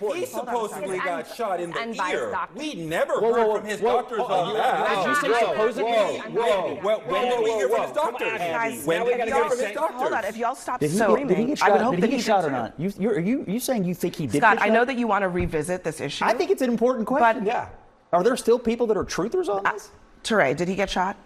important. He supposedly got shot in the And by his ear. doctor. We never heard from his doctors on that. Did you say supposedly? When did we hear from his doctors? Guys, When did we hear from his hold on, doctors? if y'all stop Did he screaming, get I would shot? hope Did that he he get shot did or too. not? You saying you think he did? Scott, get I shot? know that you want to revisit this issue. I think it's an important question. But- Yeah. Are there still people that are truthers on this? Teray, did he get shot?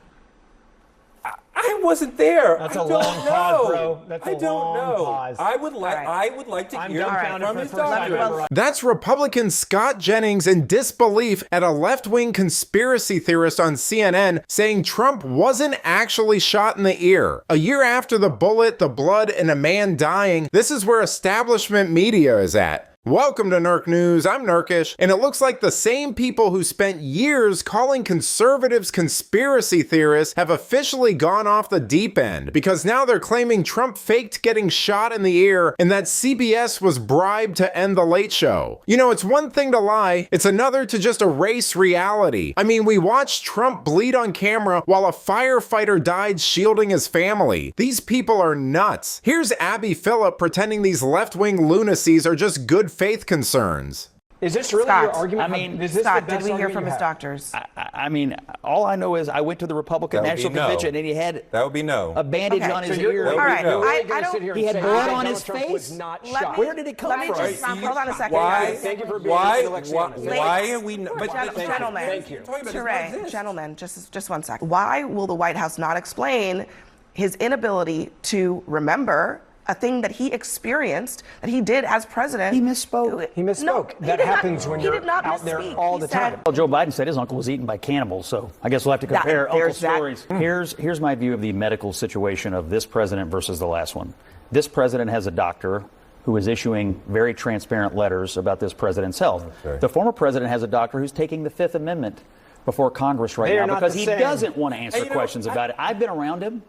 I wasn't there. That's I a don't long know. pause, bro. That's a I don't long know. pause. I would like. right. I would like to I'm hear dumbfounded from for his the first time doctors. ever. That's Republican Scott Jennings in disbelief at a left-wing conspiracy theorist on CNN saying Trump wasn't actually shot in the ear. A year after the bullet, the blood, and a man dying, this is where establishment media is at. Welcome to Nerk News, I'm Nerkish, and it looks like the same people who spent years calling conservatives conspiracy theorists have officially gone off the deep end, because now they're claiming Trump faked getting shot in the ear and that CBS was bribed to end the Late Show. You know, it's one thing to lie, it's another to just erase reality. I mean, we watched Trump bleed on camera while a firefighter died shielding his family. These people are nuts. Here's Abby Phillip pretending these left-wing lunacies are just good faith concerns. Is this really Scott, your argument? I mean, is this Scott, the did best we hear argument from you his have? doctors? I mean, all I know is I went to the Republican That would be National no. Convention and he had That would be no. a bandage Okay, on so his you're- ear. All right, no. You're I gonna don't. sit here He and had say blood Donald on his Trump face? was not Let shot. me- Where did it come let me from? just hold on a second, Why? guys. Thank you for being Why? intellectual. Why are we? But Gentlemen, Thank you. Teray, gentlemen, just one second. Why will the White House not explain his inability to remember a thing that he experienced, that he did as president? He misspoke. He misspoke. No, That did happens not, when he you're did not out there misspeak. all He the said- time. Well, Joe Biden said his uncle was eaten by cannibals, so I guess we'll have to compare uncle there's that. stories. Here's my view of the medical situation of this president versus the last one. This president has a doctor who is issuing very transparent letters about this president's health. Okay. The former president has a doctor who's taking the Fifth Amendment before Congress right They are now not because the he same. doesn't want to answer you know, questions about it. I've been around him.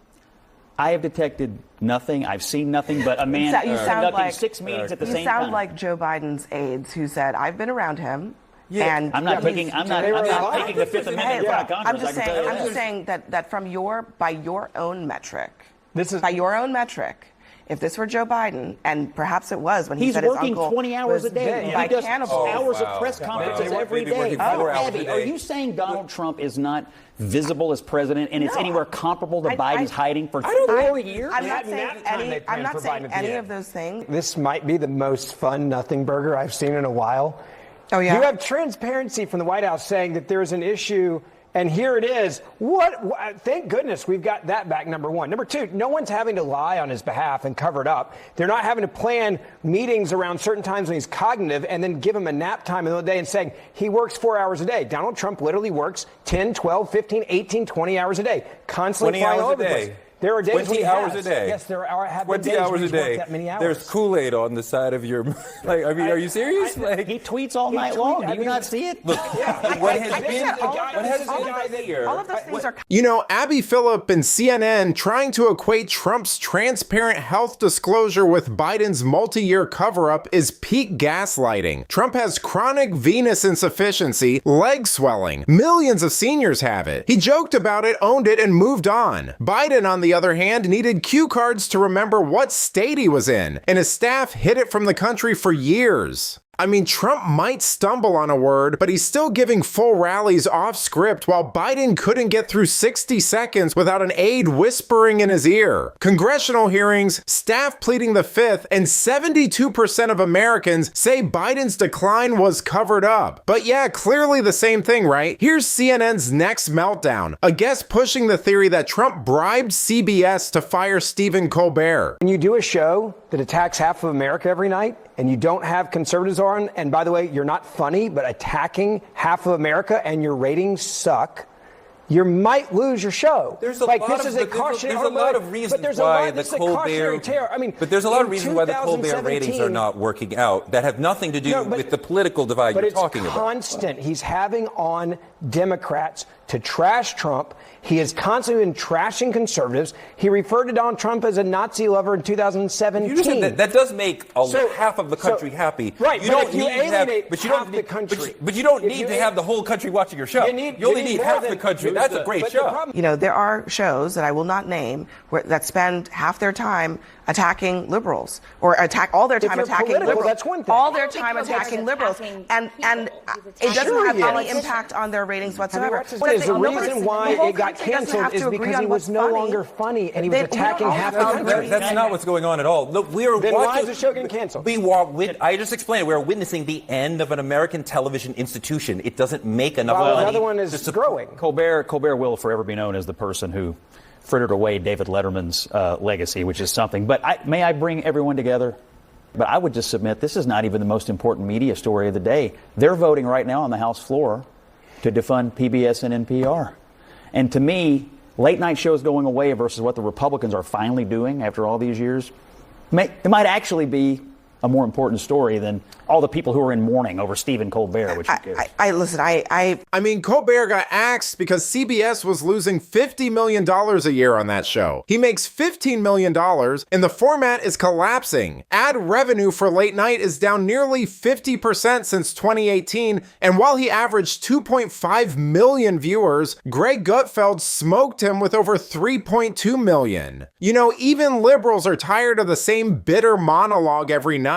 I have detected nothing. I've seen nothing but a man You sound conducting like- 6 meetings at the You same sound time. like Joe Biden's aides who said, "I've been around him." Yeah. And I'm not he's- taking the Fifth Amendment Hey, in front of Congress. I'm just I can saying. tell you I'm that. just saying that from by your own metric, This is by your own metric, if this were Joe Biden, and perhaps it was when he He's said his working uncle 20 hours was a day. eaten by He does cannibals. hours wow. of press conferences Wow. every Maybe day. working 4 hours a Abby, day. are you saying Donald Trump is not visible as president and it's No. anywhere comparable to I- Biden's I- hiding for I don't- 4 years? I'm They not had saying nap time they any. I'm planned not for saying Biden at the any end. of those things. This might be the most fun nothing burger I've seen in a while. Oh, yeah? You have transparency from the White House saying that there's an issue, and here it is. Thank goodness we've got that back, number one. Number two, no one's having to lie on his behalf and cover it up. They're not having to plan meetings around certain times when he's cognitive and then give him a nap time in the middle of the day and saying he works 4 hours a day. Donald Trump literally works 10, 12, 15, 18, 20 hours a day, constantly 20 flying hours all a over the place. day. There are days 20 when he hours has. a day. Yes, there have been 20 days hours when a he's worked day. that many hours. There's Kool-Aid on the side of your. Like, I mean, are you serious? Like, He tweets all night long. Do you not see it? look, what has I think been? that all of What those- has all been of those- here? all of those things are. You know, Abby Phillip and CNN trying to equate Trump's transparent health disclosure with Biden's multi-year cover-up is peak gaslighting. Trump has chronic venous insufficiency, leg swelling. Millions of seniors have it. He joked about it, owned it, and moved on. Biden, on the other hand, needed cue cards to remember what state he was in, and his staff hid it from the country for years. I mean, Trump might stumble on a word, but he's still giving full rallies off script while Biden couldn't get through 60 seconds without an aide whispering in his ear. Congressional hearings, staff pleading the fifth, and 72% of Americans say Biden's decline was covered up. But yeah, clearly the same thing, right? Here's CNN's next meltdown, a guest pushing the theory that Trump bribed CBS to fire Stephen Colbert. When you do a show that attacks half of America every night, and you don't have conservatives on, and by the way, you're not funny, but attacking half of America and your ratings suck, you might lose your show. There's a like lot this of, is a but there's cautionary. a lot of reasons but there's why a lot, the this is a cautionary Colbert. tale. I mean, but there's a lot of in reasons why the Colbert ratings are 2017 not working out that have nothing to do No, but- with the political divide But you're it's talking about. constant. He's having on Democrats to trash Trump. He has constantly been trashing conservatives. He referred to Donald Trump as a Nazi lover in 2017. You just said that does make half of the country happy. Right, you but don't if you need alienate to have, half the country. But you don't need to have the whole country watching your show. You only need half the country. That's a great show. You know, there are shows that I will not name that spend half their time attacking liberals, or attack all their time attacking liberals. That's one thing. All their time attacking liberals, and it doesn't have any impact on their ratings whatsoever. The reason why it got canceled is because he was no longer funny and he was attacking half the country. That's not what's going on at all. Look, we are then watching. Why is the show getting canceled? I just explained. We are witnessing the end of an American television institution. It doesn't make enough money. Another one is growing. Colbert will forever be known as the person who frittered away David Letterman's legacy, which is something. But may I bring everyone together? But I would just submit this is not even the most important media story of the day. They're voting right now on the House floor to defund PBS and NPR. And to me, late night shows going away versus what the Republicans are finally doing after all these years, it might actually be a more important story than all the people who are in mourning over Stephen Colbert, which I mean, Colbert got axed because CBS was losing $50 million a year on that show. He makes $15 million, and the format is collapsing. Ad revenue for late night is down nearly 50% since 2018, and while he averaged 2.5 million viewers, Greg Gutfeld smoked him with over 3.2 million. You know, even liberals are tired of the same bitter monologue every night.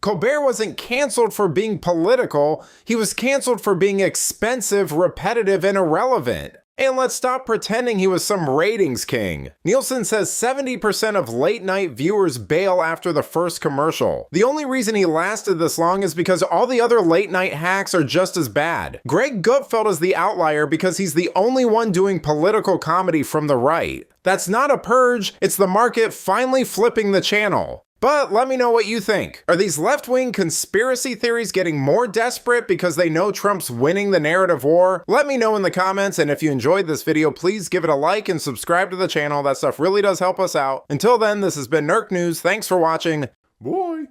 Colbert wasn't canceled for being political, he was canceled for being expensive, repetitive, and irrelevant. And let's stop pretending he was some ratings king. Nielsen says 70% of late night viewers bail after the first commercial. The only reason he lasted this long is because all the other late night hacks are just as bad. Greg Gutfeld is the outlier because he's the only one doing political comedy from the right. That's not a purge, it's the market finally flipping the channel. But let me know what you think. Are these left-wing conspiracy theories getting more desperate because they know Trump's winning the narrative war? Let me know in the comments, and if you enjoyed this video, please give it a like and subscribe to the channel. That stuff really does help us out. Until then, this has been Nerk News. Thanks for watching. Bye.